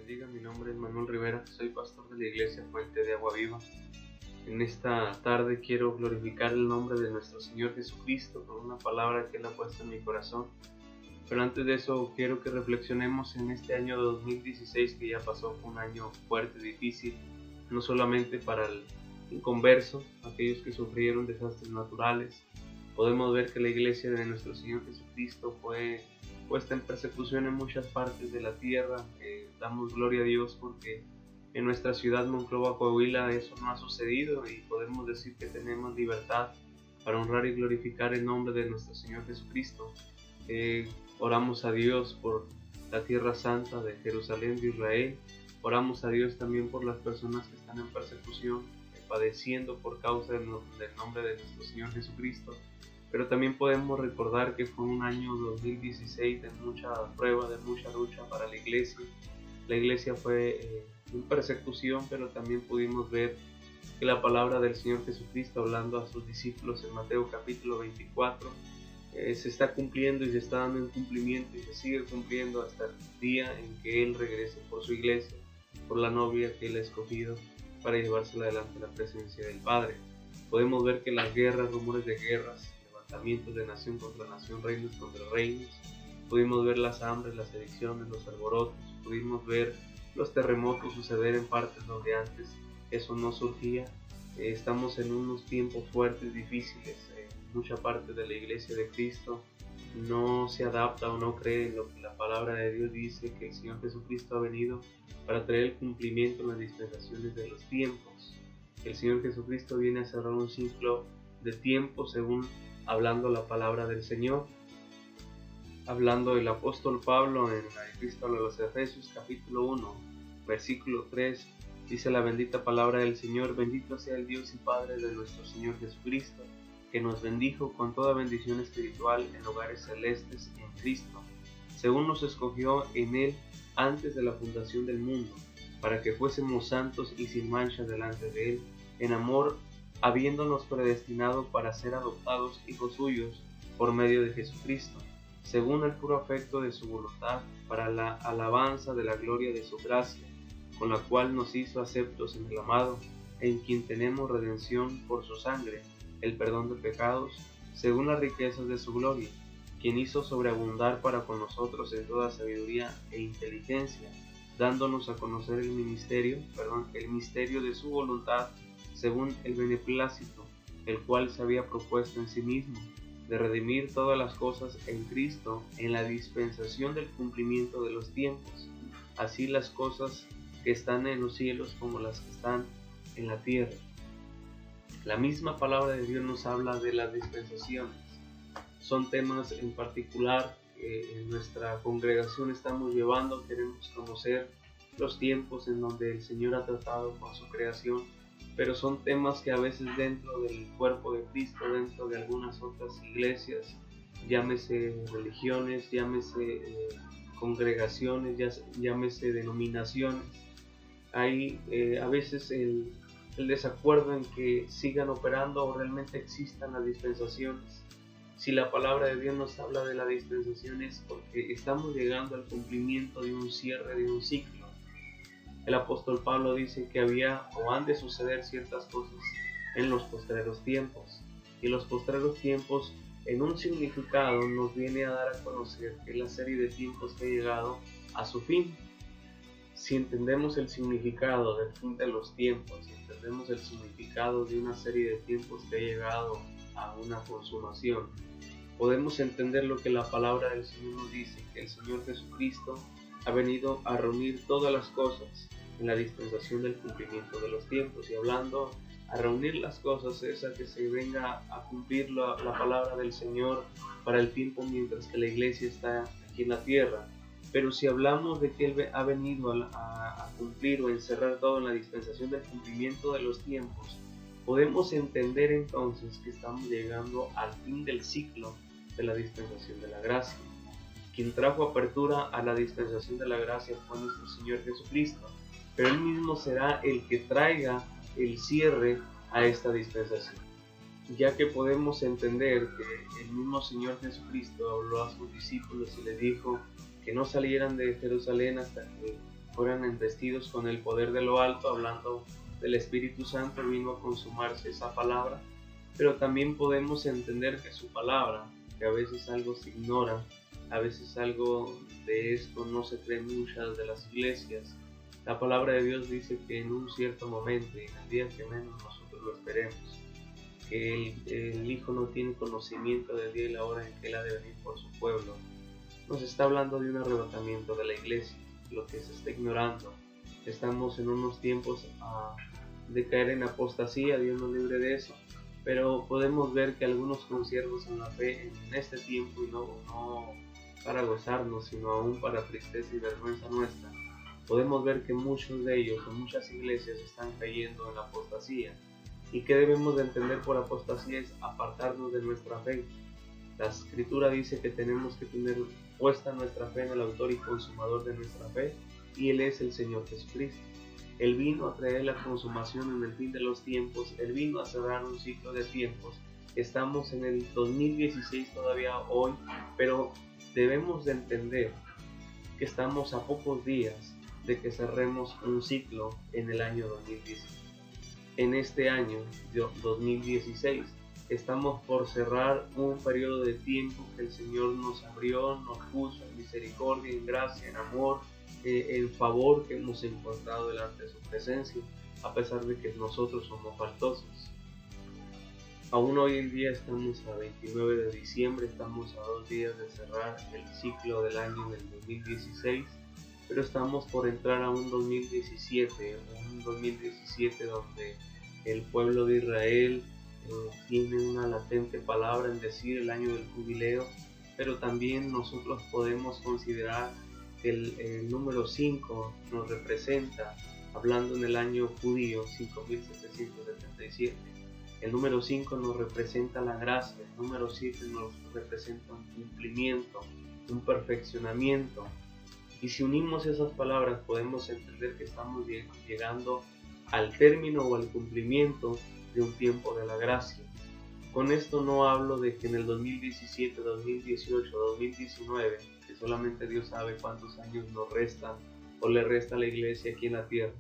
bendiga, mi nombre es Manuel Rivera, soy pastor de la iglesia Fuente de Agua Viva. En esta tarde quiero glorificar el nombre de nuestro Señor Jesucristo con una palabra que Él ha puesto en mi corazón. Pero antes de eso quiero que reflexionemos en este año 2016 que ya pasó. Fue un año fuerte, difícil, no solamente para el inconverso, aquellos que sufrieron desastres naturales. Podemos ver que la iglesia de nuestro Señor Jesucristo fue puesta en persecución en muchas partes de la tierra. Damos gloria a Dios porque en nuestra ciudad Monclova, Coahuila, eso no ha sucedido y podemos decir que tenemos libertad para honrar y glorificar el nombre de nuestro Señor Jesucristo. Oramos a Dios por la tierra santa de Jerusalén, de Israel. Oramos a Dios también por las personas que están en persecución, padeciendo por causa del nombre de nuestro Señor Jesucristo. Pero también podemos recordar que fue un año 2016 de mucha prueba, de mucha lucha para la iglesia. La iglesia fue en persecución, pero también pudimos ver que la palabra del Señor Jesucristo, hablando a sus discípulos en Mateo capítulo 24, se está cumpliendo y se está dando en cumplimiento y se sigue cumpliendo hasta el día en que Él regrese por su iglesia, por la novia que Él ha escogido para llevársela adelante a la presencia del Padre. Podemos ver que las guerras, rumores de guerras, levantamientos de nación contra nación, reinos contra reinos, pudimos ver las hambres, las adicciones, los alborotos, pudimos ver los terremotos suceder en partes donde antes eso no surgía. Estamos en unos tiempos fuertes, difíciles. Mucha parte de la iglesia de Cristo no se adapta o no cree en lo que la palabra de Dios dice, que el Señor Jesucristo ha venido para traer el cumplimiento en las dispensaciones de los tiempos. El Señor Jesucristo viene a cerrar un ciclo de tiempo según hablando la palabra del Señor. Hablando el apóstol Pablo en la epístola a los Efesios capítulo 1, versículo 3, dice la bendita palabra del Señor: bendito sea el Dios y Padre de nuestro Señor Jesucristo, que nos bendijo con toda bendición espiritual en lugares celestes en Cristo, según nos escogió en Él antes de la fundación del mundo, para que fuésemos santos y sin mancha delante de Él, en amor, habiéndonos predestinado para ser adoptados hijos suyos por medio de Jesucristo, según el puro afecto de su voluntad, para la alabanza de la gloria de su gracia, con la cual nos hizo aceptos en el amado, en quien tenemos redención por su sangre, el perdón de pecados, según las riquezas de su gloria, quien hizo sobreabundar para con nosotros en toda sabiduría e inteligencia, dándonos a conocer el misterio de su voluntad, según el beneplácito, el cual se había propuesto en sí mismo, de redimir todas las cosas en Cristo, en la dispensación del cumplimiento de los tiempos, así las cosas que están en los cielos como las que están en la tierra. La misma palabra de Dios nos habla de las dispensaciones. Son temas en particular que en nuestra congregación estamos llevando. Queremos conocer los tiempos en donde el Señor ha tratado con su creación, pero son temas que a veces dentro del cuerpo de Cristo, dentro de algunas otras iglesias, llámese religiones, llámese congregaciones, llámese denominaciones, hay a veces el desacuerdo en que sigan operando o realmente existan las dispensaciones. Si la palabra de Dios nos habla de la dispensación es porque estamos llegando al cumplimiento de un cierre de un ciclo. El apóstol Pablo dice que había o han de suceder ciertas cosas en los postreros tiempos. Y los postreros tiempos, en un significado, nos viene a dar a conocer que la serie de tiempos que ha llegado a su fin. Si entendemos el significado del fin de los tiempos, si entendemos el significado de una serie de tiempos que ha llegado a una consumación, podemos entender lo que la palabra del Señor nos dice, que el Señor Jesucristo ha venido a reunir todas las cosas en la dispensación del cumplimiento de los tiempos. Y hablando a reunir las cosas es a que se venga a cumplir la palabra del Señor para el tiempo mientras que la iglesia está aquí en la tierra. Pero si hablamos de que Él ha venido a cumplir o encerrar todo en la dispensación del cumplimiento de los tiempos, podemos entender entonces que estamos llegando al fin del ciclo de la dispensación de la gracia. Quien trajo apertura a la dispensación de la gracia fue nuestro Señor Jesucristo, pero Él mismo será el que traiga el cierre a esta dispensación, ya que podemos entender que el mismo Señor Jesucristo habló a sus discípulos y les dijo que no salieran de Jerusalén hasta que fueron investidos con el poder de lo alto, hablando del Espíritu Santo, vino a consumarse esa palabra. Pero también podemos entender que su palabra, que a veces algo se ignora, a veces algo de esto no se cree en muchas de las iglesias, la palabra de Dios dice que en un cierto momento, y en el día que menos nosotros lo esperemos, que el Hijo no tiene conocimiento del día y la hora en que Él ha de venir por su pueblo. Nos está hablando de un arrebatamiento de la iglesia, lo que se está ignorando. Estamos en unos tiempos de caer en apostasía, Dios nos libre de eso, pero podemos ver que algunos consiervos en la fe en este tiempo, y no para gozarnos, sino aún para tristeza y vergüenza nuestra, podemos ver que muchos de ellos o muchas iglesias están cayendo en la apostasía. ¿Y qué debemos de entender por apostasía? Es apartarnos de nuestra fe. La Escritura dice que tenemos que tener puesta nuestra fe en el autor y consumador de nuestra fe, y Él es el Señor Jesucristo. Él vino a traer la consumación en el fin de los tiempos, Él vino a cerrar un ciclo de tiempos. Estamos en el 2016 todavía hoy, pero debemos de entender que estamos a pocos días de que cerremos un ciclo en el año 2016. En este año 2016 estamos por cerrar un periodo de tiempo que el Señor nos abrió, nos puso en misericordia, en gracia, en amor, en favor que hemos encontrado delante de su presencia, a pesar de que nosotros somos faltosos. Aún hoy en día estamos a 29 de diciembre, estamos a 2 días de cerrar el ciclo del año del 2016, pero estamos por entrar a un 2017 donde el pueblo de Israel tiene una latente palabra en decir el año del jubileo, pero también nosotros podemos considerar que el número 5 nos representa, hablando en el año judío, 5777. El número 5 nos representa la gracia, el número 7 nos representa un cumplimiento, un perfeccionamiento. Y si unimos esas palabras podemos entender que estamos llegando al término o al cumplimiento de un tiempo de la gracia. Con esto no hablo de que en el 2017, 2018, 2019, que solamente Dios sabe cuántos años nos restan o le resta a la iglesia aquí en la tierra.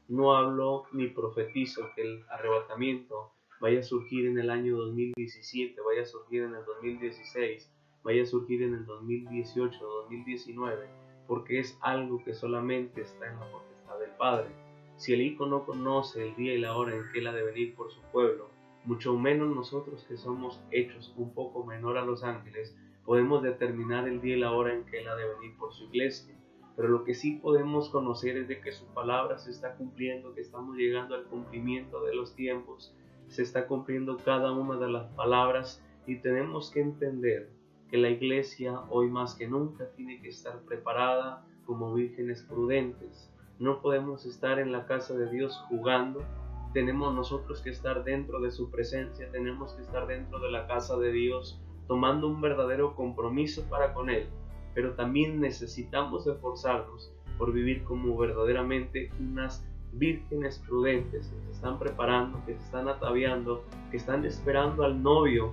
No hablo ni profetizo que el arrebatamiento vaya a surgir en el año 2017, vaya a surgir en el 2016, vaya a surgir en el 2018, 2019, porque es algo que solamente está en la potestad del Padre. Si el Hijo no conoce el día y la hora en que Él ha de venir por su pueblo, mucho menos nosotros que somos hechos un poco menor a los ángeles, podemos determinar el día y la hora en que Él ha de venir por su iglesia. Pero lo que sí podemos conocer es de que su palabra se está cumpliendo, que estamos llegando al cumplimiento de los tiempos, se está cumpliendo cada una de las palabras, y tenemos que entender que la iglesia hoy más que nunca tiene que estar preparada como vírgenes prudentes. No podemos estar en la casa de Dios jugando, tenemos nosotros que estar dentro de su presencia, tenemos que estar dentro de la casa de Dios, tomando un verdadero compromiso para con Él, pero también necesitamos esforzarnos por vivir como verdaderamente unas vírgenes prudentes que se están preparando, que se están ataviando, que están esperando al novio,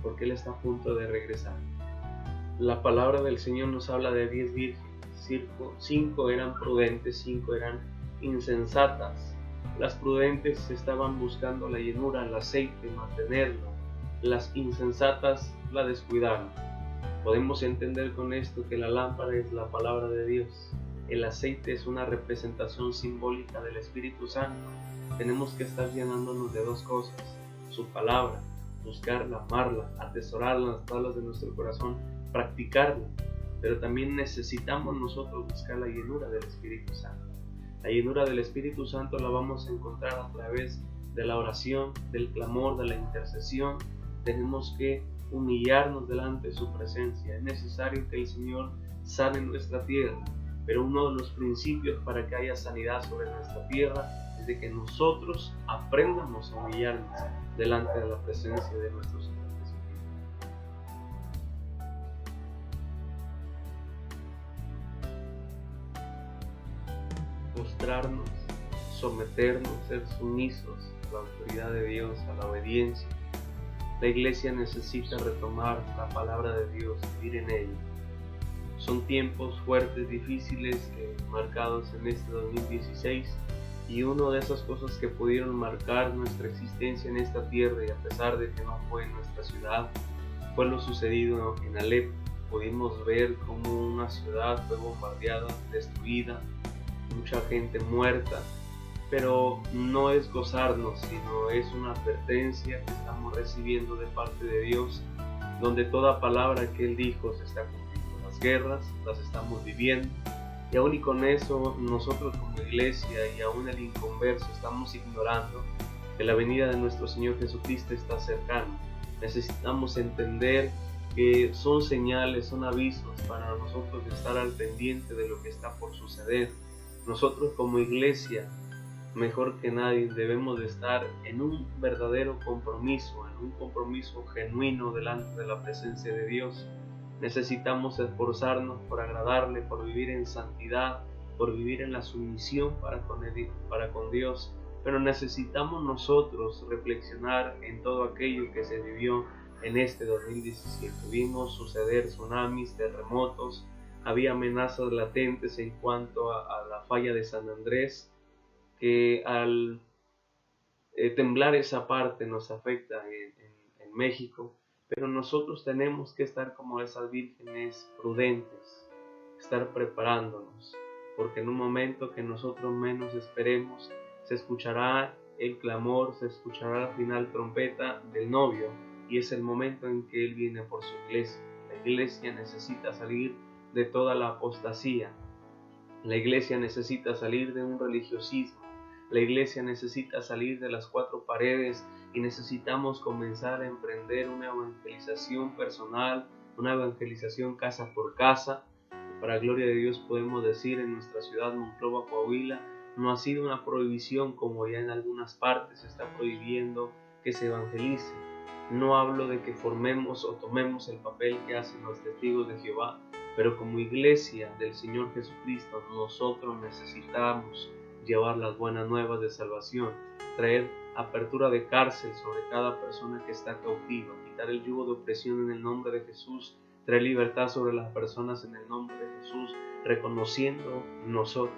porque Él está a punto de regresar. La palabra del Señor nos habla de 10 vírgenes, 5 eran prudentes, 5 eran insensatas. Las prudentes estaban buscando la llenura, el aceite, mantenerlo. Las insensatas la descuidaron. Podemos entender con esto que la lámpara es la palabra de Dios. El aceite es una representación simbólica del Espíritu Santo. Tenemos que estar llenándonos de 2 cosas: su palabra, buscarla, amarla, atesorarla en las tablas de nuestro corazón, practicarla. Pero también necesitamos nosotros buscar la llenura del Espíritu Santo. La llenura del Espíritu Santo la vamos a encontrar a través de la oración, del clamor, de la intercesión. Tenemos que humillarnos delante de su presencia. Es necesario que el Señor sane nuestra tierra, pero uno de los principios para que haya sanidad sobre nuestra tierra es de que nosotros aprendamos a humillarnos delante de la presencia de nuestro Señor Jesucristo. Mostrarnos, someternos, ser sumisos a la autoridad de Dios, a la obediencia. La iglesia necesita retomar la palabra de Dios, vivir en ella. Son tiempos fuertes, difíciles, marcados en este 2016, y una de esas cosas que pudieron marcar nuestra existencia en esta tierra, y a pesar de que no fue en nuestra ciudad, fue lo sucedido en Alepo. Pudimos ver cómo una ciudad fue bombardeada, destruida, mucha gente muerta, pero no es gozarnos, sino es una advertencia que estamos recibiendo de parte de Dios, donde toda palabra que Él dijo se está cumpliendo. Las guerras las estamos viviendo, y aún y con eso nosotros como iglesia y aún el inconverso estamos ignorando que la venida de nuestro Señor Jesucristo está cercana. Necesitamos entender que son señales, son avisos para nosotros de estar al pendiente de lo que está por suceder. Nosotros como iglesia, mejor que nadie, debemos de estar en un verdadero compromiso, en un compromiso genuino delante de la presencia de Dios. Necesitamos esforzarnos por agradarle, por vivir en santidad, por vivir en la sumisión para con Dios, pero necesitamos nosotros reflexionar en todo aquello que se vivió en este 2017. Vimos suceder tsunamis, terremotos, había amenazas latentes en cuanto a la falla de San Andrés, que al temblar esa parte nos afecta en México, pero nosotros tenemos que estar como esas vírgenes prudentes, estar preparándonos, porque en un momento que nosotros menos esperemos, se escuchará el clamor, se escuchará la final trompeta del novio, y es el momento en que Él viene por su iglesia. La iglesia necesita salir de toda la apostasía, la iglesia necesita salir de un religiosismo, la iglesia necesita salir de las cuatro paredes, y necesitamos comenzar a emprender una evangelización personal, una evangelización casa por casa. Para gloria de Dios podemos decir, en nuestra ciudad Monclova, Coahuila, no ha sido una prohibición como ya en algunas partes se está prohibiendo que se evangelice. No hablo de que formemos o tomemos el papel que hacen los testigos de Jehová, pero como iglesia del Señor Jesucristo nosotros necesitamos llevar las buenas nuevas de salvación, traer apertura de cárcel sobre cada persona que está cautiva, quitar el yugo de opresión en el nombre de Jesús, traer libertad sobre las personas en el nombre de Jesús, reconociendo nosotros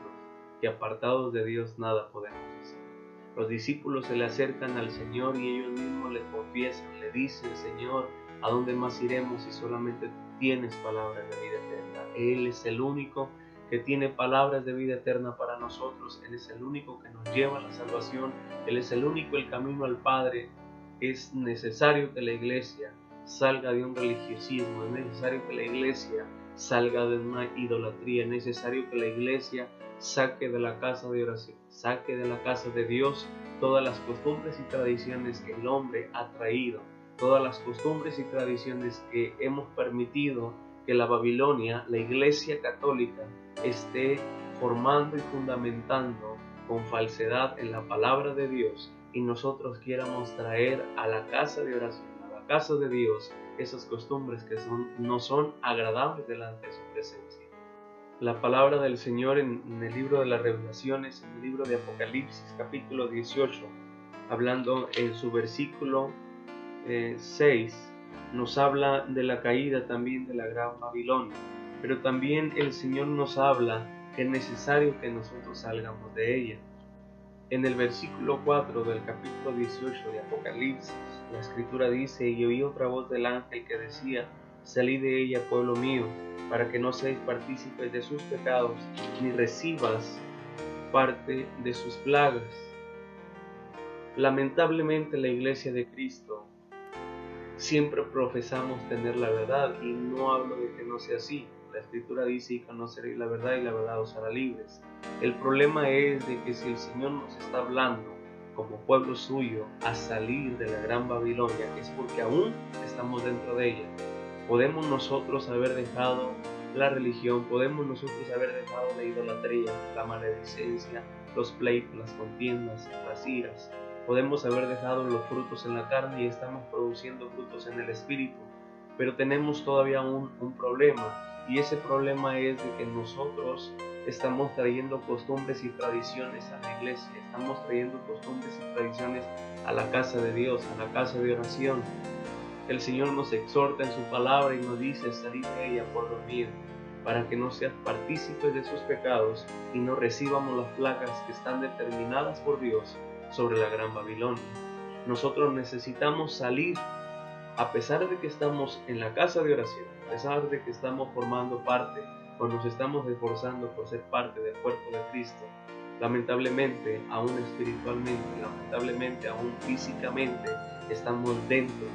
que apartados de Dios nada podemos hacer. Los discípulos se le acercan al Señor y ellos mismos le confiesan, le dicen: Señor, ¿a dónde más iremos si solamente tienes palabras de vida eterna? Él es el único que tiene palabras de vida eterna para nosotros. Él es el único que nos lleva a la salvación. Él es el único, el camino al Padre. Es necesario que la iglesia salga de un religiosismo, es necesario que la iglesia salga de una idolatría, es necesario que la iglesia saque de la casa de oración, saque de la casa de Dios todas las costumbres y tradiciones que el hombre ha traído, todas las costumbres y tradiciones que hemos permitido que la Babilonia, la iglesia católica, esté formando y fundamentando con falsedad en la palabra de Dios, y nosotros quieramos traer a la casa de oración, a la casa de Dios, esas costumbres que no son agradables delante de su presencia. La palabra del Señor en el libro de las Revelaciones, en el libro de Apocalipsis, capítulo 18, hablando en su versículo 6, nos habla de la caída también de la gran Babilonia, pero también el Señor nos habla que es necesario que nosotros salgamos de ella. En el versículo 4 del capítulo 18 de Apocalipsis, la Escritura dice: y oí otra voz del ángel que decía: salid de ella, pueblo mío, para que no seáis partícipes de sus pecados, ni recibas parte de sus plagas. Lamentablemente la iglesia de Cristo siempre profesamos tener la verdad, y no hablo de que no sea así. La Escritura dice: y conoceréis la verdad, y la verdad os hará libres. El problema es de que si el Señor nos está hablando como pueblo suyo a salir de la gran Babilonia, es porque aún estamos dentro de ella. Podemos nosotros haber dejado la religión, podemos nosotros haber dejado la idolatría, la maledicencia, los pleitos, las contiendas, las iras. Podemos haber dejado los frutos en la carne y estamos produciendo frutos en el espíritu, pero tenemos todavía un problema, y ese problema es de que nosotros estamos trayendo costumbres y tradiciones a la iglesia, estamos trayendo costumbres y tradiciones a la casa de Dios, a la casa de oración. El Señor nos exhorta en su palabra y nos dice: salid de ella, pueblo mío. para que no seas partícipes de sus pecados y no recibamos las plagas que están determinadas por Dios sobre la gran Babilonia. Nosotros necesitamos salir, a pesar de que estamos en la casa de oración, a pesar de que estamos formando parte o nos estamos esforzando por ser parte del cuerpo de Cristo. Lamentablemente, aún espiritualmente, lamentablemente, aún físicamente, estamos dentro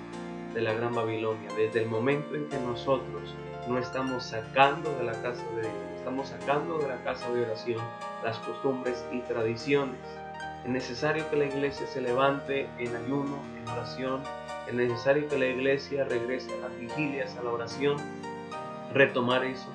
de la gran Babilonia. Desde el momento en que nosotros no estamos sacando de la casa de Dios, estamos sacando de la casa de oración las costumbres y tradiciones. Es necesario que la iglesia se levante en ayuno, en oración. Es necesario que la iglesia regrese a las vigilias, a la oración, retomar eso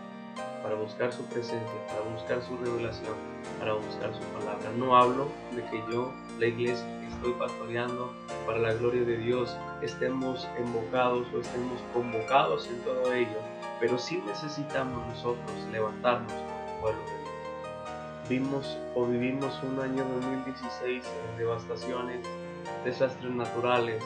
para buscar su presencia, para buscar su revelación, para buscar su palabra. No hablo de que yo, la iglesia que estoy pastoreando para la gloria de Dios, estemos invocados o estemos convocados en todo ello, pero sí necesitamos nosotros levantarnos como pueblo de Dios. Vivimos un año 2016 en devastaciones, desastres naturales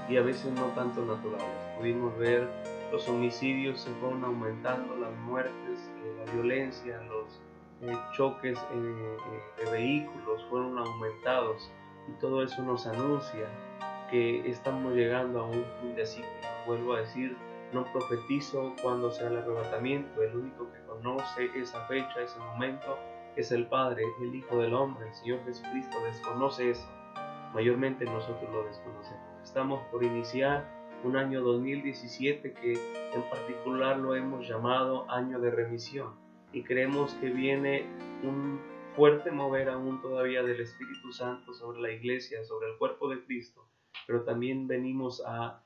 y a veces no tanto naturales. Pudimos ver los homicidios se fueron aumentando, las muertes, la violencia, los choques de vehículos fueron aumentados, y todo eso nos anuncia que estamos llegando a un fin de ciclo. Vuelvo a decir, no profetizo cuándo será el arrebatamiento. El único que conoce esa fecha, ese momento, es el Padre, el Hijo del Hombre. El Señor Jesucristo desconoce eso. Mayormente nosotros lo desconocemos. Estamos por iniciar un año 2017 que en particular lo hemos llamado año de remisión, y creemos que viene un fuerte mover aún todavía del Espíritu Santo sobre la iglesia, sobre el cuerpo de Cristo, pero también venimos a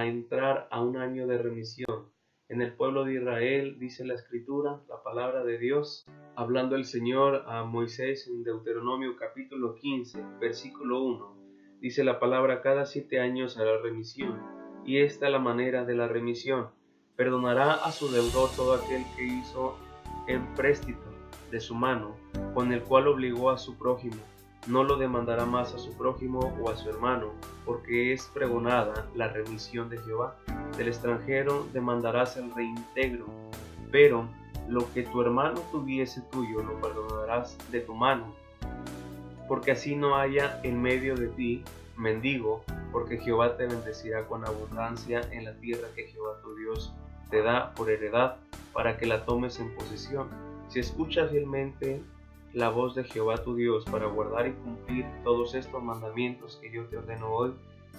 entrar a un año de remisión. En el pueblo de Israel, dice la Escritura, la palabra de Dios, hablando el Señor a Moisés en Deuteronomio capítulo 15, versículo 1, dice la palabra: cada 7 años hará remisión. Y esta es la manera de la remisión: perdonará a su deudor todo aquel que hizo empréstito de su mano, con el cual obligó a su prójimo. No lo demandará más a su prójimo o a su hermano, porque es pregonada la remisión de Jehová. Del extranjero demandarás el reintegro, pero lo que tu hermano tuviese tuyo lo perdonarás de tu mano, porque así no haya en medio de ti mendigo, porque Jehová te bendecirá con abundancia en la tierra que Jehová tu Dios te da por heredad, para que la tomes en posesión. Si escuchas fielmente la voz de Jehová tu Dios para guardar y cumplir todos estos mandamientos que yo te ordeno hoy,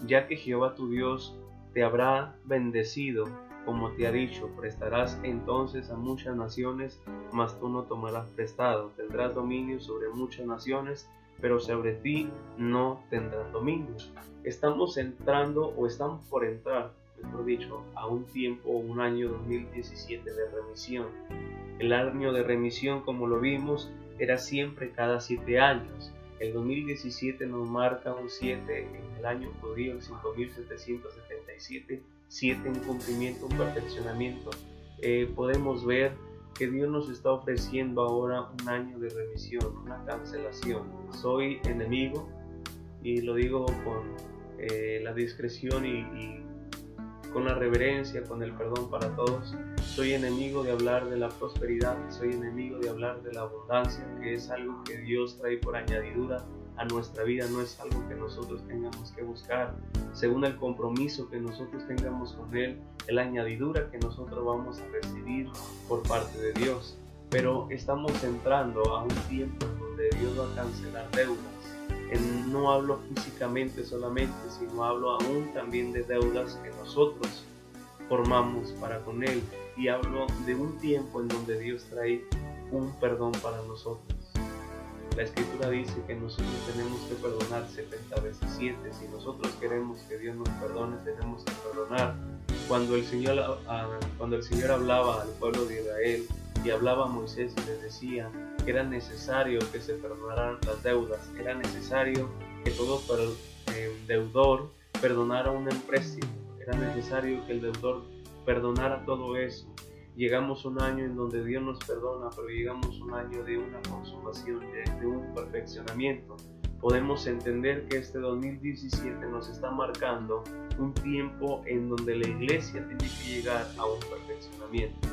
ya que Jehová tu Dios te habrá bendecido, como te ha dicho, prestarás entonces a muchas naciones, mas tú no tomarás prestado. Tendrás dominio sobre muchas naciones, pero sobre ti no tendrán dominio. Estamos entrando, o estamos por entrar, mejor dicho, a un tiempo, un año 2017 de remisión. El año de remisión, como lo vimos, era siempre cada 7 años. El 2017 nos marca un 7 en el año judío, el 5777, 7 en cumplimiento, un perfeccionamiento. Podemos ver que Dios nos está ofreciendo ahora un año de remisión, una cancelación. Soy enemigo, y lo digo con la discreción y con la reverencia, con el perdón para todos. Soy enemigo de hablar de la prosperidad, soy enemigo de hablar de la abundancia, que es algo que Dios trae por añadidura a nuestra vida, no es algo que nosotros tengamos que buscar. Según el compromiso que nosotros tengamos con Él, es la añadidura que nosotros vamos a recibir por parte de Dios. Pero estamos entrando a un tiempo en donde Dios va a cancelar deudas. No hablo físicamente solamente, sino hablo aún también de deudas que nosotros formamos para con Él, y hablo de un tiempo en donde Dios trae un perdón para nosotros. La Escritura dice que nosotros tenemos que perdonar 70 veces 7. Si nosotros queremos que Dios nos perdone, tenemos que perdonar. Cuando el Señor hablaba al pueblo de Israel y hablaba a Moisés y les decía que era necesario que se perdonaran las deudas, era necesario que todo deudor perdonara un empréstito, era necesario que el deudor perdonara todo eso. Llegamos a un año en donde Dios nos perdona, pero llegamos a un año de una consumación, de un perfeccionamiento. Podemos entender que este 2017 nos está marcando un tiempo en donde la iglesia tiene que llegar a un perfeccionamiento.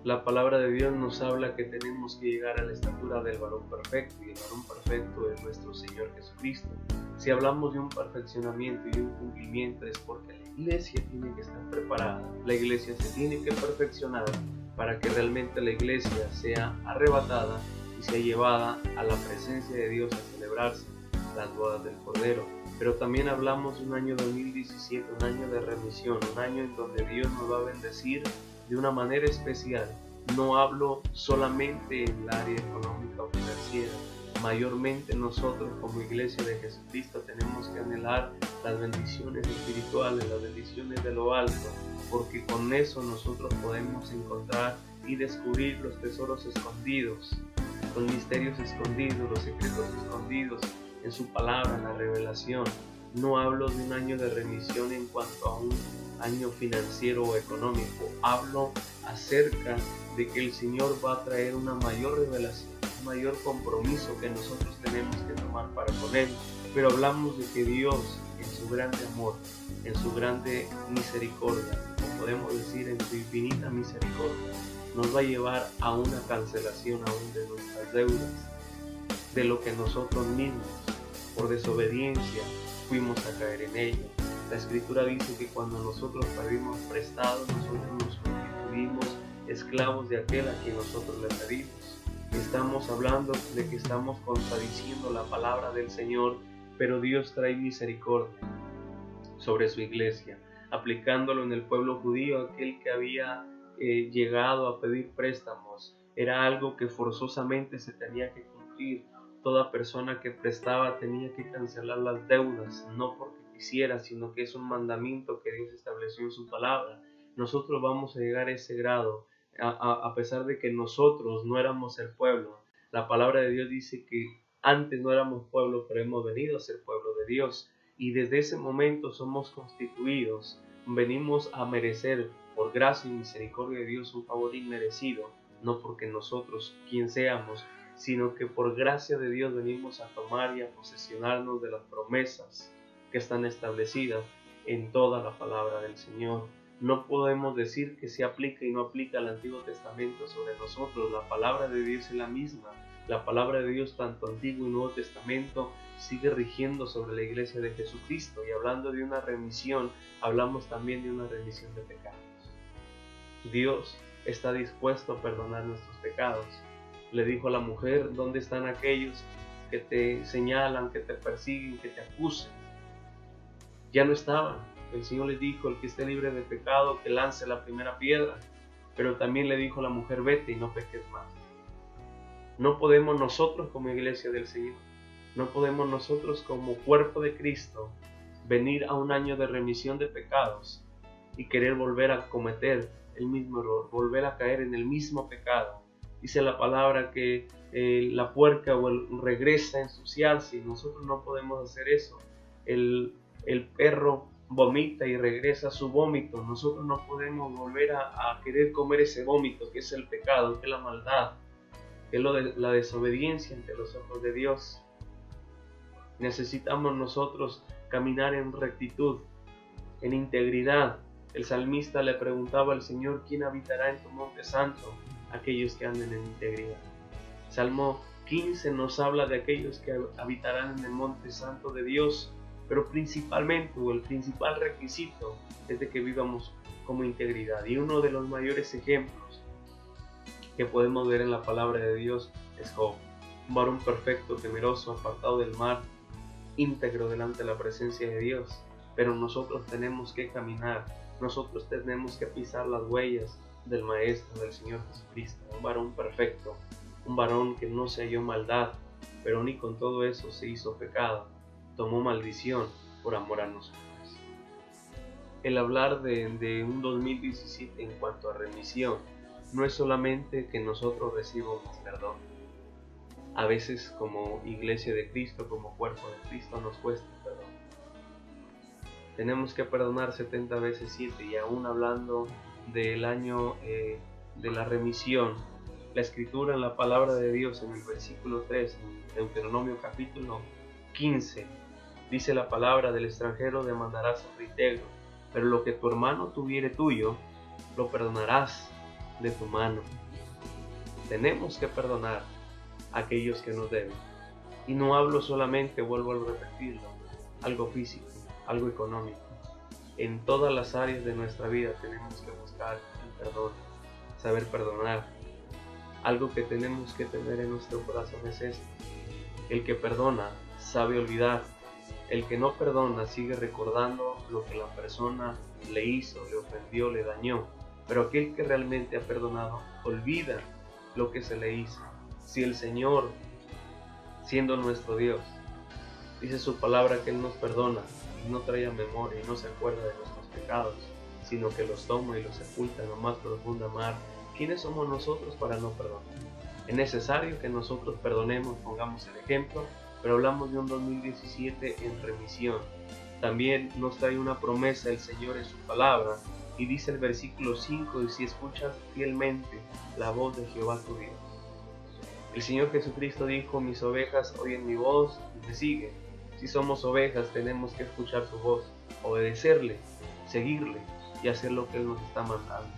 La palabra de Dios nos habla que tenemos que llegar a la estatura del varón perfecto, y el varón perfecto es nuestro Señor Jesucristo. Si hablamos de un perfeccionamiento y de un cumplimiento, es porque la iglesia tiene que estar preparada, la iglesia se tiene que perfeccionar para que realmente la iglesia sea arrebatada y sea llevada a la presencia de Dios a celebrarse las bodas del Cordero. Pero también hablamos de un año 2017, un año de remisión, un año en donde Dios nos va a bendecir de una manera especial. No hablo solamente en el área económica o financiera. Mayormente nosotros como iglesia de Jesucristo tenemos que anhelar las bendiciones espirituales, las bendiciones de lo alto, porque con eso nosotros podemos encontrar y descubrir los tesoros escondidos, los misterios escondidos, los secretos escondidos en su palabra, en la revelación. No hablo de un año de remisión en cuanto a un año financiero o económico. Hablo acerca de que el Señor va a traer una mayor revelación, un mayor compromiso que nosotros tenemos que tomar para con Él. Pero hablamos de que Dios, en su grande amor, en su grande misericordia, o podemos decir en su infinita misericordia, nos va a llevar a una cancelación aún de nuestras deudas, de lo que nosotros mismos, por desobediencia, fuimos a caer en ello. La Escritura dice que cuando nosotros pedimos prestado, nosotros nos constituimos esclavos de aquel a quien nosotros le pedimos. Estamos hablando de que estamos contradiciendo la palabra del Señor, pero Dios trae misericordia sobre su iglesia, aplicándolo en el pueblo judío. Aquel que había llegado a pedir préstamos era algo que forzosamente se tenía que cumplir. Toda persona que prestaba tenía que cancelar las deudas, no porque quisiera, sino que es un mandamiento que Dios estableció en su palabra. Nosotros vamos a llegar a ese grado, a pesar de que nosotros no éramos el pueblo. La palabra de Dios dice que antes no éramos pueblo, pero hemos venido a ser pueblo de Dios. Y desde ese momento somos constituidos, venimos a merecer por gracia y misericordia de Dios un favor inmerecido, no porque nosotros quien seamos, sino que por gracia de Dios venimos a tomar y a posesionarnos de las promesas que están establecidas en toda la palabra del Señor. No podemos decir que se aplica y no aplica el Antiguo Testamento sobre nosotros. La palabra de Dios es la misma. La palabra de Dios, tanto Antiguo y Nuevo Testamento, sigue rigiendo sobre la iglesia de Jesucristo. Y hablando de una remisión, hablamos también de una remisión de pecados. Dios está dispuesto a perdonar nuestros pecados. Le dijo a la mujer: ¿dónde están aquellos que te señalan, que te persiguen, que te acusen? Ya no estaban. El Señor les dijo: el que esté libre de pecado, que lance la primera piedra. Pero también le dijo a la mujer: vete y no peques más. No podemos nosotros como iglesia del Señor, no podemos nosotros como cuerpo de Cristo venir a un año de remisión de pecados y querer volver a cometer el mismo error, volver a caer en el mismo pecado. Dice la palabra que la puerca regresa a ensuciarse, y nosotros no podemos hacer eso. El perro vomita y regresa a su vómito. Nosotros no podemos volver a querer comer ese vómito, que es el pecado, que es la maldad, que es la desobediencia ante los ojos de Dios. Necesitamos nosotros caminar en rectitud, en integridad. El salmista le preguntaba al Señor: ¿quién habitará en tu monte santo? Aquellos que anden en integridad. Salmo 15 nos habla de aquellos que habitarán en el monte santo de Dios, pero principalmente, o el principal requisito, es de que vivamos como integridad. Y uno de los mayores ejemplos que podemos ver en la palabra de Dios es Job, un varón perfecto, temeroso, apartado del mal, íntegro delante de la presencia de Dios. Pero nosotros tenemos que caminar, nosotros tenemos que pisar las huellas del Maestro, del Señor Jesucristo, un varón perfecto, un varón que no se halló maldad, pero ni con todo eso se hizo pecado, tomó maldición por amor a nosotros. El hablar de un 2017 en cuanto a remisión no es solamente que nosotros recibamos perdón. A veces como iglesia de Cristo, como cuerpo de Cristo, nos cuesta perdón. Tenemos que perdonar 70 veces 7, y aún hablando del año de la remisión, la Escritura, en la palabra de Dios, en el versículo 3, en Deuteronomio capítulo 15, dice la palabra: del extranjero demandarás el reintegro, pero lo que tu hermano tuviere tuyo, lo perdonarás. de tu mano. Tenemos que perdonar a aquellos que nos deben. Y no hablo solamente, vuelvo a repetirlo, algo físico, algo económico. En todas las áreas de nuestra vida tenemos que buscar el perdón, saber perdonar. Algo que tenemos que tener en nuestro corazón es esto: el que perdona sabe olvidar. El que no perdona sigue recordando lo que la persona le hizo, le ofendió, le dañó. Pero aquel que realmente ha perdonado olvida lo que se le hizo. Si el Señor, siendo nuestro Dios, dice su palabra que Él nos perdona y no trae a memoria y no se acuerda de nuestros pecados, sino que los toma y los sepulta en lo más profunda mar, ¿quiénes somos nosotros para no perdonar? Es necesario que nosotros perdonemos, pongamos el ejemplo, pero hablamos de un 2017 en remisión. También nos trae una promesa el Señor en su palabra, y dice el versículo 5, y si escuchas fielmente la voz de Jehová tu Dios. El Señor Jesucristo dijo: mis ovejas oyen mi voz y me siguen. Si somos ovejas, tenemos que escuchar su voz, obedecerle, seguirle y hacer lo que Él nos está mandando.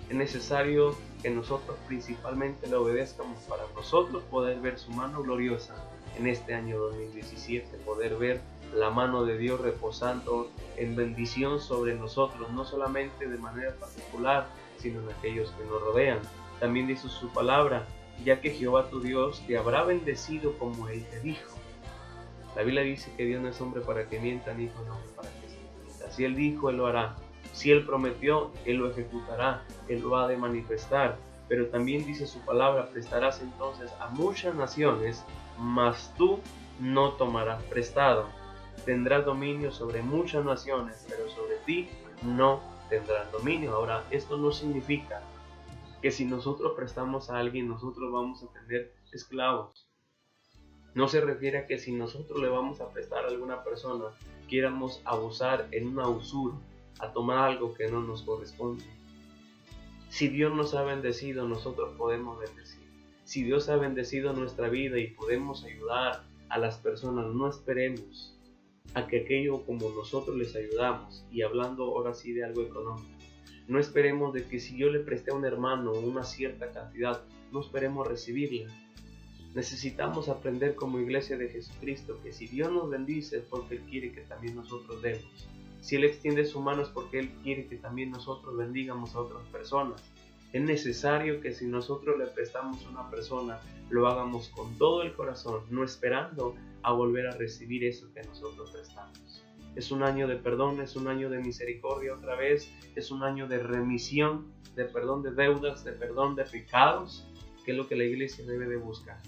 Es necesario que nosotros principalmente le obedezcamos para nosotros poder ver su mano gloriosa en este año 2017, poder ver la mano de Dios reposando en bendición sobre nosotros, no solamente de manera particular, sino en aquellos que nos rodean. También dice su palabra: ya que Jehová tu Dios te habrá bendecido como Él te dijo. La Biblia dice que Dios no es hombre para que mienta, ni hijo de hombre para que se mienta. Si Él dijo, Él lo hará. Si Él prometió, Él lo ejecutará, Él lo ha de manifestar. Pero también dice su palabra: prestarás entonces a muchas naciones, mas tú no tomarás prestado. Tendrás dominio sobre muchas naciones, pero sobre ti no tendrás dominio. Ahora, esto no significa que si nosotros prestamos a alguien, nosotros vamos a tener esclavos. No se refiere a que si nosotros le vamos a prestar a alguna persona, quieramos abusar en una usura, a tomar algo que no nos corresponde. Si Dios nos ha bendecido, nosotros podemos bendecir. Si Dios ha bendecido nuestra vida y podemos ayudar a las personas, no esperemos a que aquello como nosotros les ayudamos, y hablando ahora sí de algo económico, no esperemos de que si yo le presté a un hermano una cierta cantidad, no esperemos recibirla. Necesitamos aprender como iglesia de Jesucristo que si Dios nos bendice es porque Él quiere que también nosotros demos. Si Él extiende su mano es porque Él quiere que también nosotros bendigamos a otras personas. Es necesario que si nosotros le prestamos a una persona, lo hagamos con todo el corazón, no esperando a volver a recibir eso que nosotros prestamos. Es un año de perdón, es un año de misericordia otra vez, es un año de remisión, de perdón de deudas, de perdón de pecados, que es lo que la iglesia debe de buscar.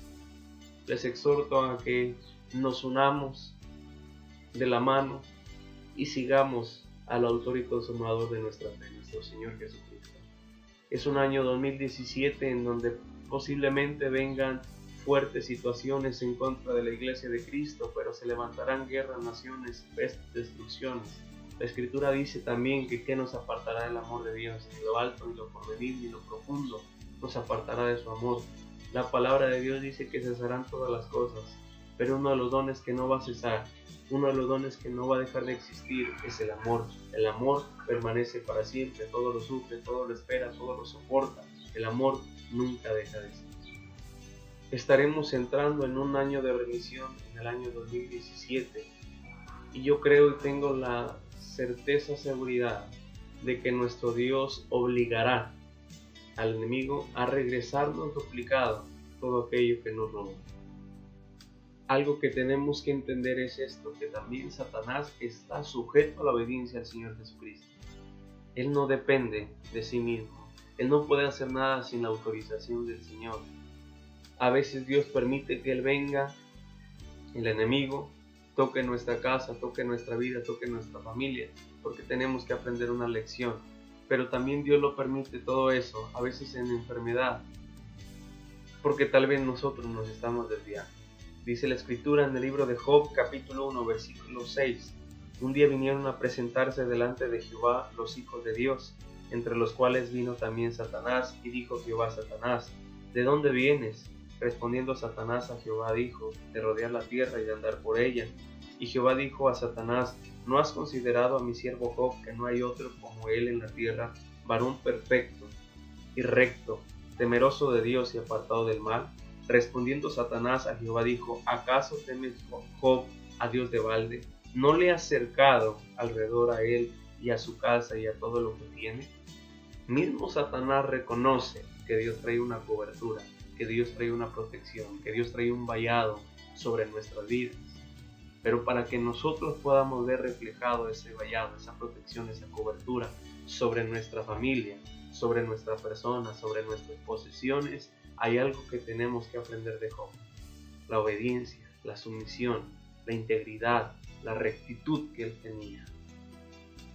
Les exhorto a que nos unamos de la mano y sigamos al autor y consumador de nuestra fe, nuestro Señor Jesucristo. Es un año 2017 en donde posiblemente vengan fuertes situaciones en contra de la iglesia de Cristo, pero se levantarán guerras, naciones, pestes, destrucciones. La Escritura dice también que ¿qué nos apartará del amor de Dios? Ni lo alto, ni lo porvenir, ni lo profundo nos apartará de su amor. La palabra de Dios dice que cesarán todas las cosas, pero uno de los dones que no va a cesar, uno de los dones que no va a dejar de existir es el amor. El amor permanece para siempre, todo lo sufre, todo lo espera, todo lo soporta. El amor nunca deja de existir. Estaremos entrando en un año de remisión en el año 2017 y yo creo y tengo la certeza, seguridad de que nuestro Dios obligará al enemigo a regresarnos duplicado todo aquello que nos robó. Algo que tenemos que entender es esto, que también Satanás está sujeto a la obediencia al Señor Jesucristo. Él no depende de sí mismo, Él no puede hacer nada sin la autorización del Señor. A veces Dios permite que Él venga, el enemigo, toque nuestra casa, toque nuestra vida, toque nuestra familia, porque tenemos que aprender una lección. Pero también Dios lo permite todo eso, a veces en enfermedad, porque tal vez nosotros nos estamos desviando. Dice la Escritura en el libro de Job, capítulo 1, versículo 6. Un día vinieron a presentarse delante de Jehová los hijos de Dios, entre los cuales vino también Satanás, y dijo Jehová a Satanás: ¿de dónde vienes? Respondiendo Satanás a Jehová dijo: de rodear la tierra y de andar por ella. Y Jehová dijo a Satanás: ¿no has considerado a mi siervo Job, que no hay otro como él en la tierra, varón perfecto, y recto, temeroso de Dios y apartado del mal? Respondiendo Satanás a Jehová dijo: ¿Acaso temes, Job, a Dios de balde? ¿No le has cercado alrededor a él y a su casa y a todo lo que tiene? Mismo Satanás reconoce que Dios trae una cobertura, que Dios trae una protección, que Dios trae un vallado sobre nuestras vidas. Pero para que nosotros podamos ver reflejado ese vallado, esa protección, esa cobertura sobre nuestra familia, sobre nuestra persona, sobre nuestras posesiones, hay algo que tenemos que aprender de Job: la obediencia, la sumisión, la integridad, la rectitud que él tenía.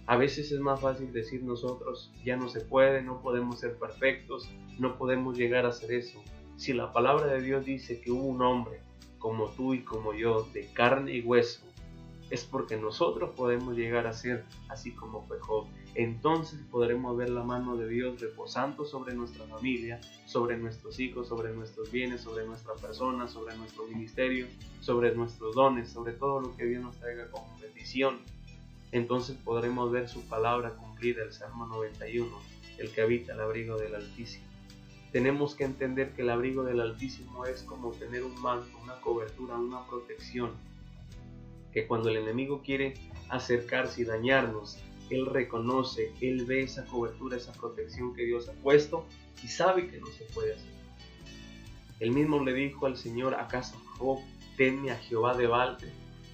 A veces es más fácil decir nosotros: ya no se puede, no podemos ser perfectos, no podemos llegar a hacer eso. Si la palabra de Dios dice que hubo un hombre como tú y como yo, de carne y hueso, es porque nosotros podemos llegar a ser así como fue Job. Entonces podremos ver la mano de Dios reposando sobre nuestra familia, sobre nuestros hijos, sobre nuestros bienes, sobre nuestra persona, sobre nuestro ministerio, sobre nuestros dones, sobre todo lo que Dios nos traiga como bendición. Entonces podremos ver su palabra cumplida, el Salmo 91, el que habita el abrigo del Altísimo. Tenemos que entender que el abrigo del Altísimo es como tener un manto, una cobertura, una protección, que cuando el enemigo quiere acercarse y dañarnos, él reconoce, él ve esa cobertura, esa protección que Dios ha puesto y sabe que no se puede hacer. Él mismo le dijo al Señor: ¿acaso Job teme a Jehová de balde?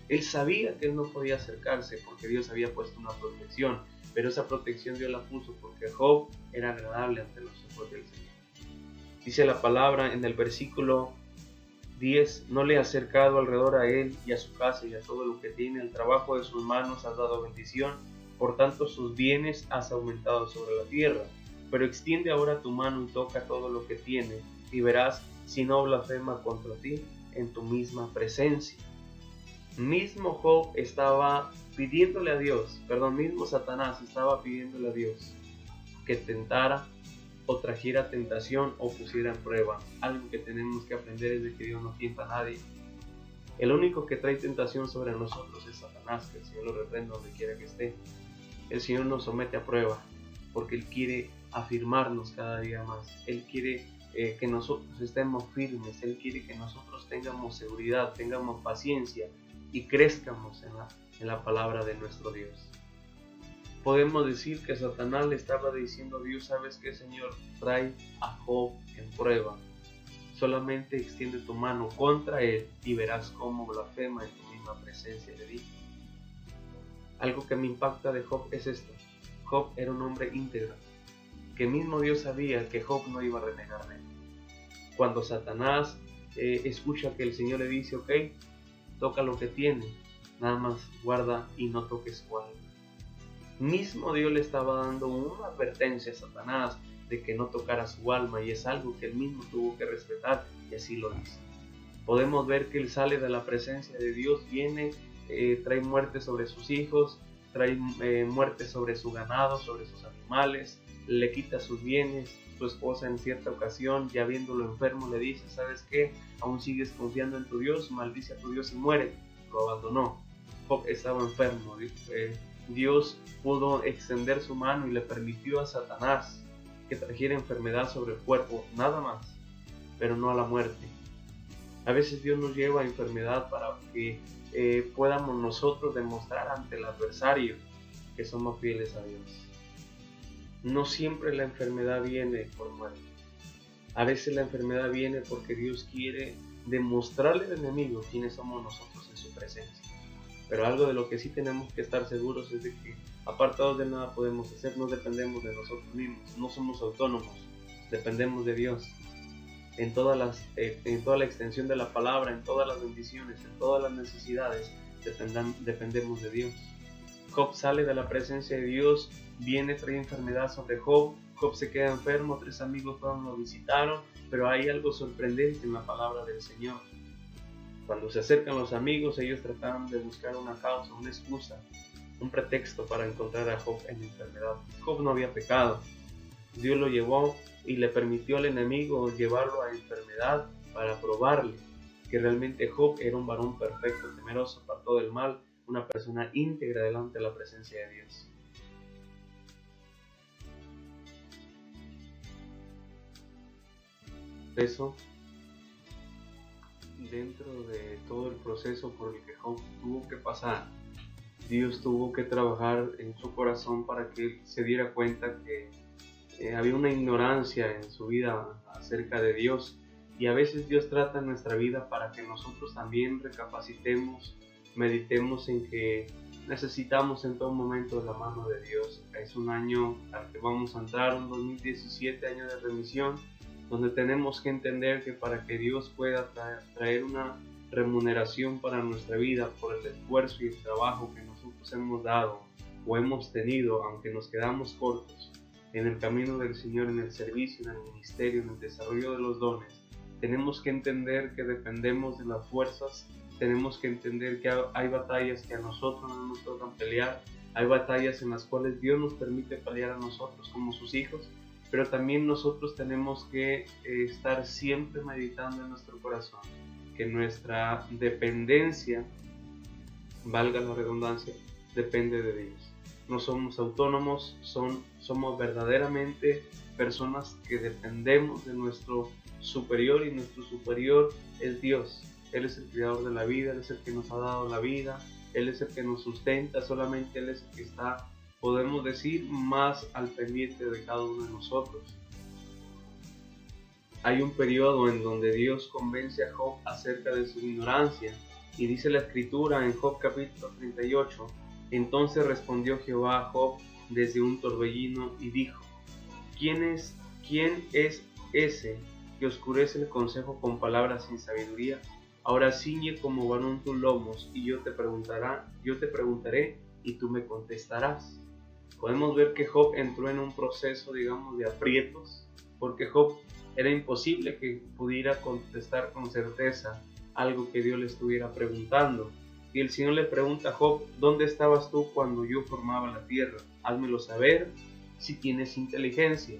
Él sabía que él no podía acercarse porque Dios había puesto una protección, pero esa protección Dios la puso porque Job era agradable ante los ojos del Señor. Dice la palabra en el versículo 10: no le has cercado alrededor a él y a su casa y a todo lo que tiene, el trabajo de sus manos has dado bendición, por tanto sus bienes has aumentado sobre la tierra. Pero extiende ahora tu mano y toca todo lo que tiene, y verás si no blasfema contra ti en tu misma presencia. Mismo Job estaba pidiéndole a Dios, mismo Satanás estaba pidiéndole a Dios que tentara o trajera tentación o pusiera en prueba. Algo que tenemos que aprender es de que Dios no tienta a nadie. El único que trae tentación sobre nosotros es Satanás, que el Señor lo reprenda donde quiera que esté. El Señor nos somete a prueba porque Él quiere afirmarnos cada día más. Él quiere que nosotros estemos firmes. Él quiere que nosotros tengamos seguridad, tengamos paciencia y crezcamos en la palabra de nuestro Dios. Podemos decir que Satanás le estaba diciendo a Dios: ¿sabes qué, Señor? Trae a Job en prueba. Solamente extiende tu mano contra él y verás cómo blasfema en tu misma presencia, le dijo. Algo que me impacta de Job es esto: Job era un hombre íntegro, que mismo Dios sabía que Job no iba a renegar de él. Cuando Satanás escucha que el Señor le dice: ok, toca lo que tiene, nada más guarda y no toques su alma. Mismo Dios le estaba dando una advertencia a Satanás de que no tocara su alma, y es algo que él mismo tuvo que respetar, y así lo hizo. Podemos ver que él sale de la presencia de Dios, viene, trae muerte sobre sus hijos, trae muerte sobre su ganado, sobre sus animales, le quita sus bienes. Su esposa en cierta ocasión, ya viéndolo enfermo, le dice: ¿sabes qué? ¿Aún sigues confiando en tu Dios? Maldice a tu Dios y muere. Lo abandonó. Job estaba enfermo. Dios pudo extender su mano y le permitió a Satanás que trajera enfermedad sobre el cuerpo, nada más, pero no a la muerte. A veces Dios nos lleva a enfermedad para que podamos nosotros demostrar ante el adversario que somos fieles a Dios. No siempre la enfermedad viene por muerte. A veces la enfermedad viene porque Dios quiere demostrarle al enemigo quiénes somos nosotros en su presencia. Pero algo de lo que sí tenemos que estar seguros es de que apartados de nada podemos hacer, no dependemos de nosotros mismos, no somos autónomos, dependemos de Dios. En toda la extensión de la palabra, en todas las bendiciones, en todas las necesidades, dependemos de Dios. Job sale de la presencia de Dios, viene, trae enfermedad sobre Job, Job se queda enfermo, 3 amigos fueron, lo visitaron, pero hay algo sorprendente en la palabra del Señor. Cuando se acercan los amigos, ellos trataron de buscar una causa, una excusa, un pretexto para encontrar a Job en enfermedad. Job no había pecado. Dios lo llevó y le permitió al enemigo llevarlo a enfermedad para probarle que realmente Job era un varón perfecto, temeroso, apartado del mal, una persona íntegra delante de la presencia de Dios. eso, dentro de todo el proceso por el que Job tuvo que pasar, Dios tuvo que trabajar en su corazón para que él se diera cuenta que había una ignorancia en su vida acerca de Dios, y a veces Dios trata en nuestra vida para que nosotros también recapacitemos, meditemos en que necesitamos en todo momento de la mano de Dios. Es un año al que vamos a entrar, un 2017, año de remisión, donde tenemos que entender que para que Dios pueda traer una remuneración para nuestra vida por el esfuerzo y el trabajo que nosotros hemos dado o hemos tenido, aunque nos quedamos cortos en el camino del Señor, en el servicio, en el ministerio, en el desarrollo de los dones, tenemos que entender que dependemos de las fuerzas, tenemos que entender que hay batallas que a nosotros no nos tocan pelear, hay batallas en las cuales Dios nos permite pelear a nosotros como sus hijos, pero también nosotros tenemos que estar siempre meditando en nuestro corazón que nuestra dependencia, valga la redundancia, depende de Dios. No somos autónomos, somos verdaderamente personas que dependemos de nuestro superior, y nuestro superior es Dios. Él es el creador de la vida, Él es el que nos ha dado la vida, Él es el que nos sustenta, solamente Él es el que está, podemos decir, más al pendiente de cada uno de nosotros. Hay un periodo en donde Dios convence a Job acerca de su ignorancia, y dice la escritura en Job capítulo 38, entonces respondió Jehová a Job desde un torbellino y dijo, ¿quién es ese que oscurece el consejo con palabras sin sabiduría? Ahora ciñe como varón tus lomos, y yo te preguntaré, y tú me contestarás. Podemos ver que Job entró en un proceso, digamos, de aprietos, porque Job era imposible que pudiera contestar con certeza algo que Dios le estuviera preguntando. Y el Señor le pregunta a Job, ¿dónde estabas tú cuando yo formaba la tierra? Házmelo saber si tienes inteligencia.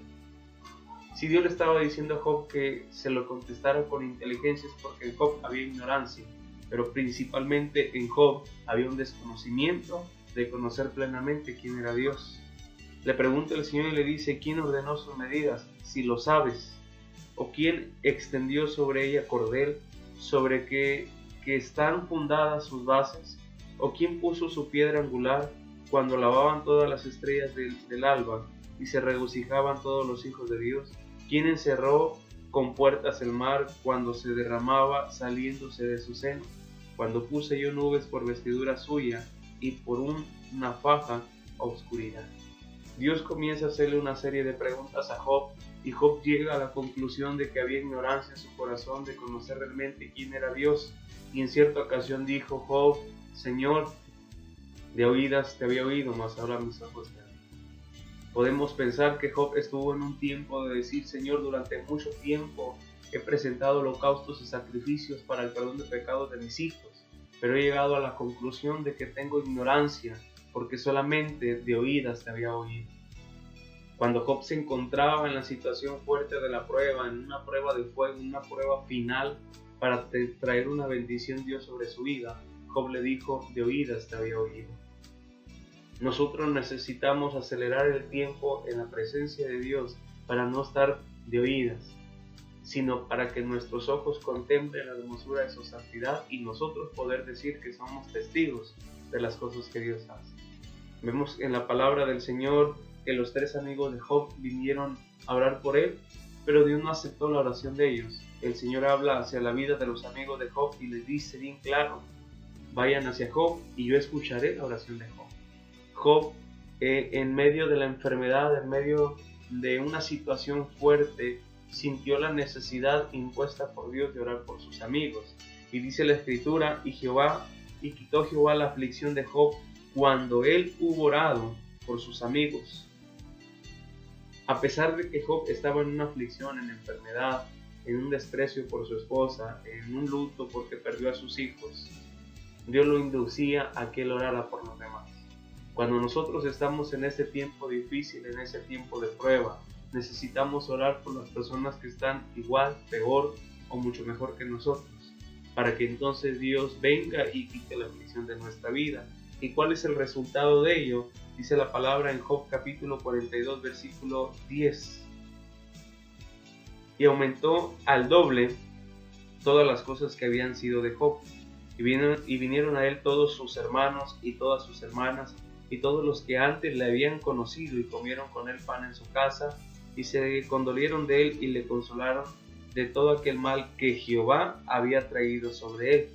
Si Dios le estaba diciendo a Job que se lo contestara con inteligencia, es porque en Job había ignorancia, pero principalmente en Job había un desconocimiento de conocer plenamente quién era Dios. Le pregunta el Señor y le dice, ¿quién ordenó sus medidas? Si lo sabes. ¿O quién extendió sobre ella cordel, sobre que están fundadas sus bases? ¿O quién puso su piedra angular cuando lavaban todas las estrellas del alba y se regocijaban todos los hijos de Dios? ¿Quién encerró con puertas el mar cuando se derramaba saliéndose de su seno? Cuando puse yo nubes por vestidura suya y por una faja oscuridad. Dios comienza a hacerle una serie de preguntas a Job, y Job llega a la conclusión de que había ignorancia en su corazón de conocer realmente quién era Dios. Y en cierta ocasión dijo Job, Señor, de oídas te había oído, mas ahora mis ojos te ven. Podemos pensar que Job estuvo en un tiempo de decir, Señor, durante mucho tiempo he presentado holocaustos y sacrificios para el perdón de pecados de mis hijos, pero he llegado a la conclusión de que tengo ignorancia, porque solamente de oídas te había oído. Cuando Job se encontraba en la situación fuerte de la prueba, en una prueba de fuego, en una prueba final para traer una bendición Dios sobre su vida, Job le dijo, de oídas te había oído. Nosotros necesitamos acelerar el tiempo en la presencia de Dios para no estar de oídas, sino para que nuestros ojos contemplen la hermosura de su santidad y nosotros poder decir que somos testigos de las cosas que Dios hace. Vemos en la palabra del Señor que los 3 amigos de Job vinieron a orar por él, pero Dios no aceptó la oración de ellos. El Señor habla hacia la vida de los amigos de Job y les dice bien claro, vayan hacia Job y yo escucharé la oración de Job. Job, en medio de la enfermedad, en medio de una situación fuerte, sintió la necesidad impuesta por Dios de orar por sus amigos. Y dice la Escritura, y quitó Jehová la aflicción de Job cuando él hubo orado por sus amigos. A pesar de que Job estaba en una aflicción, en enfermedad, en un desprecio por su esposa, en un luto porque perdió a sus hijos, Dios lo inducía a que él orara por los demás. Cuando nosotros estamos en ese tiempo difícil, en ese tiempo de prueba, necesitamos orar por las personas que están igual, peor o mucho mejor que nosotros, para que entonces Dios venga y quite la aflicción de nuestra vida. ¿Y cuál es el resultado de ello? Dice la palabra en Job capítulo 42, versículo 10. y aumentó al doble todas las cosas que habían sido de Job. Y vinieron a él todos sus hermanos y todas sus hermanas y todos los que antes le habían conocido, y comieron con él pan en su casa, y se condolieron de él y le consolaron de todo aquel mal que Jehová había traído sobre él.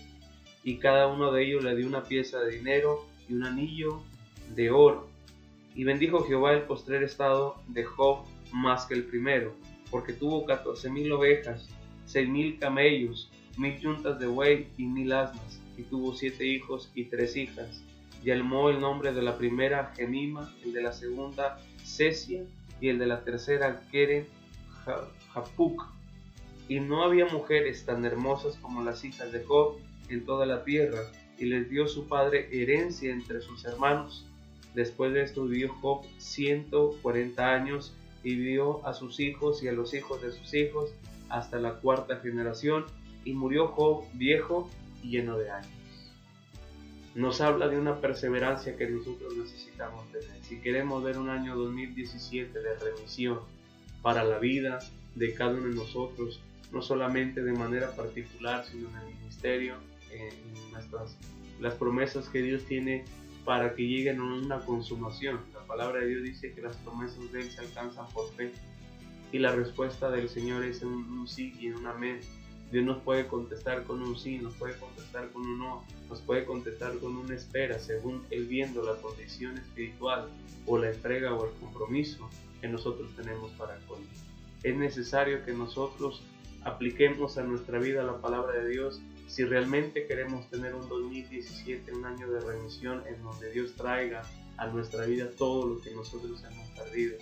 Y cada uno de ellos le dio una pieza de dinero y un anillo de oro. Y bendijo Jehová el postrer estado de Job más que el primero, porque tuvo 14,000 ovejas, 6,000 camellos, 1,000 yuntas de buey y 1,000 asnas, y tuvo 7 hijos y 3 hijas. Y llamó el nombre de la primera Gemima, el de la segunda Cesia, y el de la tercera Keren Japuc. Y no había mujeres tan hermosas como las hijas de Job en toda la tierra, y les dio su padre herencia entre sus hermanos. Después de esto vivió Job 140 años, y vio a sus hijos y a los hijos de sus hijos hasta la 4ª generación, y murió Job viejo y lleno de años. Nos habla de una perseverancia que nosotros necesitamos tener. Si queremos ver un año 2017 de remisión para la vida de cada uno de nosotros, no solamente de manera particular, sino en el ministerio, en las promesas que Dios tiene para que lleguen a una consumación. La palabra de Dios dice que las promesas de Él se alcanzan por fe, y la respuesta del Señor es un sí y un amén. Dios nos puede contestar con un sí, nos puede contestar con un no, nos puede contestar con una espera, según Él viendo la condición espiritual o la entrega o el compromiso que nosotros tenemos para con Él. Es necesario que nosotros apliquemos a nuestra vida la palabra de Dios si realmente queremos tener un 2017, un año de remisión en donde Dios traiga a nuestra vida todo lo que nosotros hemos perdido.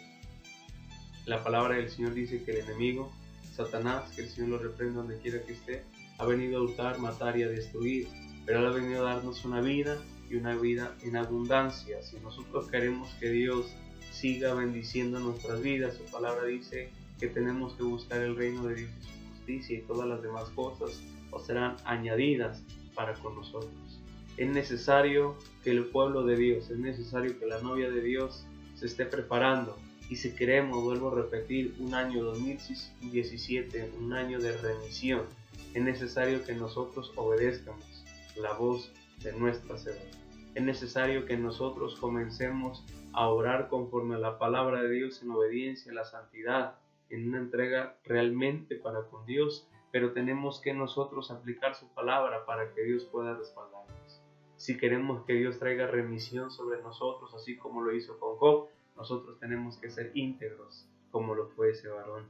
La palabra del Señor dice que el enemigo, Satanás, que el Señor lo reprenda donde quiera que esté, ha venido a hurtar, matar y a destruir, pero Él ha venido a darnos una vida, y una vida en abundancia. Si nosotros queremos que Dios siga bendiciendo nuestras vidas, su palabra dice que tenemos que buscar el reino de Dios y su justicia, y todas las demás cosas os serán añadidas para con nosotros. Es necesario que el pueblo de Dios, es necesario que la novia de Dios se esté preparando. Y si queremos, vuelvo a repetir, un año 2017, un año de remisión, es necesario que nosotros obedezcamos la voz de nuestra Señora. Es necesario que nosotros comencemos a orar conforme a la palabra de Dios, en obediencia a la santidad, en una entrega realmente para con Dios, pero tenemos que nosotros aplicar su palabra para que Dios pueda respaldarnos. Si queremos que Dios traiga remisión sobre nosotros, así como lo hizo con Job, nosotros tenemos que ser íntegros como lo fue ese varón.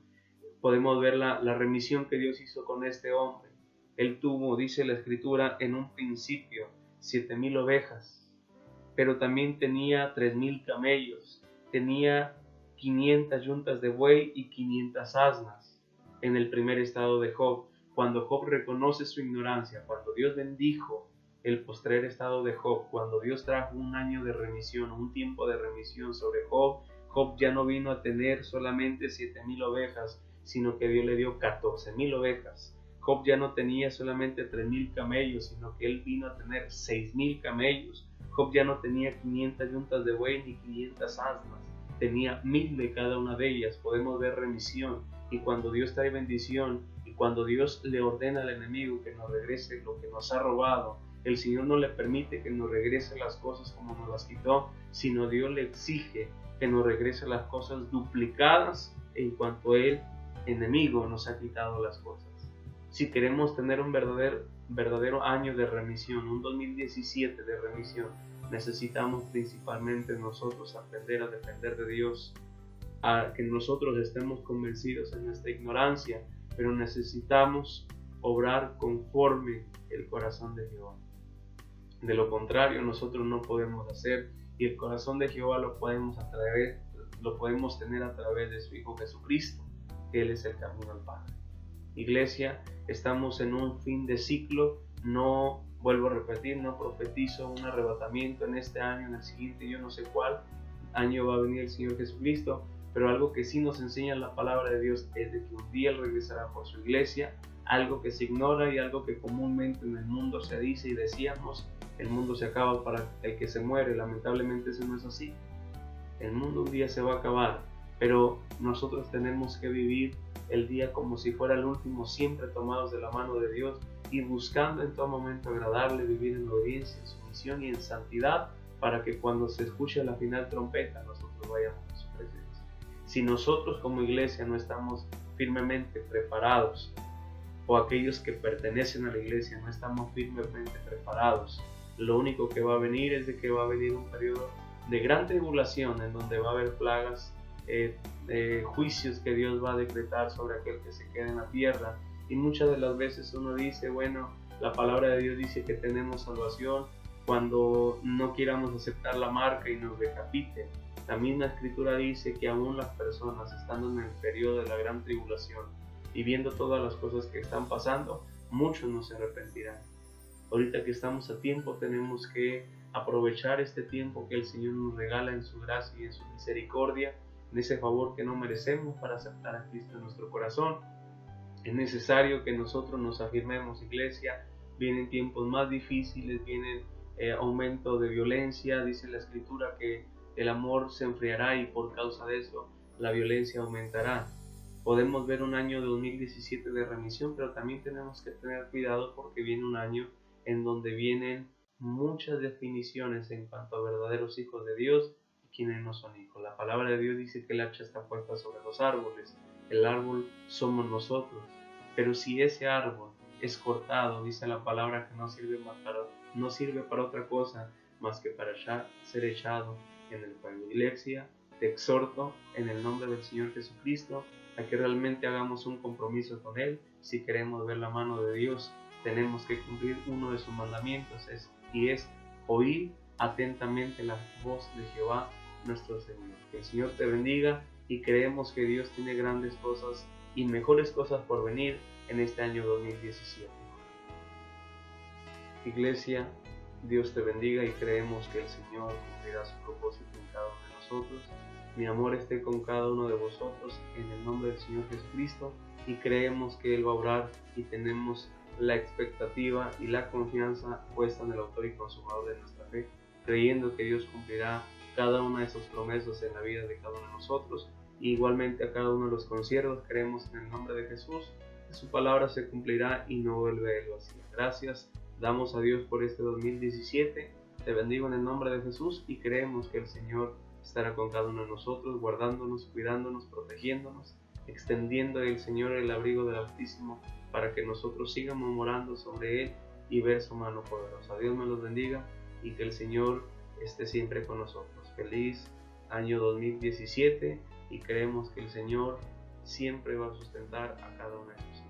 Podemos ver la remisión que Dios hizo con este hombre. Él tuvo, dice la Escritura, en un principio 7,000 ovejas, pero también tenía 3,000 camellos, tenía 500 yuntas de buey y 500 asnas en el primer estado de Job. Cuando Job reconoce su ignorancia, cuando Dios bendijo el postrer estado de Job, cuando Dios trajo un año de remisión, un tiempo de remisión sobre Job, Job ya no vino a tener solamente 7,000 ovejas, sino que Dios le dio 14,000 ovejas. Job ya no tenía solamente 3,000 camellos, sino que él vino a tener 6,000 camellos. Job ya no tenía 500 yuntas de buey ni 500 asnas, tenía 1,000 de cada una de ellas. Podemos ver remisión, y cuando Dios trae bendición, y cuando Dios le ordena al enemigo que nos regrese lo que nos ha robado, el Señor no le permite que nos regrese las cosas como nos las quitó, sino Dios le exige que nos regrese las cosas duplicadas en cuanto el enemigo nos ha quitado las cosas. Si queremos tener un verdadero año de remisión, un 2017 de remisión, necesitamos principalmente nosotros aprender a depender de Dios, a que nosotros estemos convencidos en nuestra ignorancia, pero necesitamos obrar conforme el corazón de Jehová. De lo contrario, nosotros no podemos hacer, y el corazón de Jehová lo podemos tener a través de su Hijo Jesucristo, que Él es el camino al Padre. Iglesia, estamos en un fin de ciclo. No, vuelvo a repetir, no profetizo un arrebatamiento en este año, en el siguiente, yo no sé cuál año va a venir el Señor Jesucristo, pero algo que sí nos enseña la palabra de Dios es de que un día Él regresará por su iglesia. Algo que se ignora y algo que comúnmente en el mundo se dice y decíamos: el mundo se acaba para el que se muere. Lamentablemente eso no es así. El mundo un día se va a acabar, pero nosotros tenemos que vivir el día como si fuera el último, siempre tomados de la mano de Dios y buscando en todo momento agradable, vivir en obediencia, en sumisión y en santidad, para que cuando se escuche la final trompeta nosotros vayamos a su presencia. Si nosotros como iglesia no estamos firmemente preparados, o aquellos que pertenecen a la iglesia no estamos firmemente preparados, lo único que va a venir es de que va a venir un periodo de gran tribulación en donde va a haber plagas, juicios que Dios va a decretar sobre aquel que se quede en la tierra. Y muchas de las veces uno dice, bueno, la palabra de Dios dice que tenemos salvación cuando no queramos aceptar la marca y nos decapiten. La misma escritura dice que aún las personas estando en el periodo de la gran tribulación y viendo todas las cosas que están pasando, muchos no se arrepentirán. Ahorita que estamos a tiempo, tenemos que aprovechar este tiempo que el Señor nos regala en su gracia y en su misericordia, en ese favor que no merecemos, para aceptar a Cristo en nuestro corazón. Es necesario que nosotros nos afirmemos, iglesia. Vienen tiempos más difíciles, vienen aumento de violencia. Dice la escritura que el amor se enfriará y por causa de eso la violencia aumentará. Podemos ver un año 2017 de remisión, pero también tenemos que tener cuidado porque viene un año en donde vienen muchas definiciones en cuanto a verdaderos hijos de Dios y quienes no son hijos. La palabra de Dios dice que el hacha está puesta sobre los árboles. El árbol somos nosotros, pero si ese árbol es cortado, dice la palabra que no sirve para otra cosa más que para ser echado en el fuego. Iglesia, te exhorto en el nombre del Señor Jesucristo a que realmente hagamos un compromiso con Él. Si queremos ver la mano de Dios, tenemos que cumplir uno de sus mandamientos, y es oír atentamente la voz de Jehová nuestro Señor. Que el Señor te bendiga, y creemos que Dios tiene grandes cosas y mejores cosas por venir en este año 2017. Iglesia, Dios te bendiga, y creemos que el Señor cumplirá su propósito en cada uno de nosotros. Mi amor esté con cada uno de vosotros en el nombre del Señor Jesucristo, y creemos que Él va a obrar, y tenemos la expectativa y la confianza puesta en el autor y consumador de nuestra fe, creyendo que Dios cumplirá cada una de sus promesas en la vida de cada uno de nosotros. Y igualmente a cada uno de los consiervos creemos en el nombre de Jesús que su palabra se cumplirá y no vuelve a él vacía. Gracias damos a Dios por este 2017. Te bendigo en el nombre de Jesús, y creemos que el Señor estará con cada uno de nosotros, guardándonos, cuidándonos, protegiéndonos, extendiendo el Señor el abrigo del Altísimo para que nosotros sigamos morando sobre Él y ver su mano poderosa. Dios me los bendiga, y que el Señor esté siempre con nosotros. Feliz año 2017, y creemos que el Señor siempre va a sustentar a cada uno de nosotros.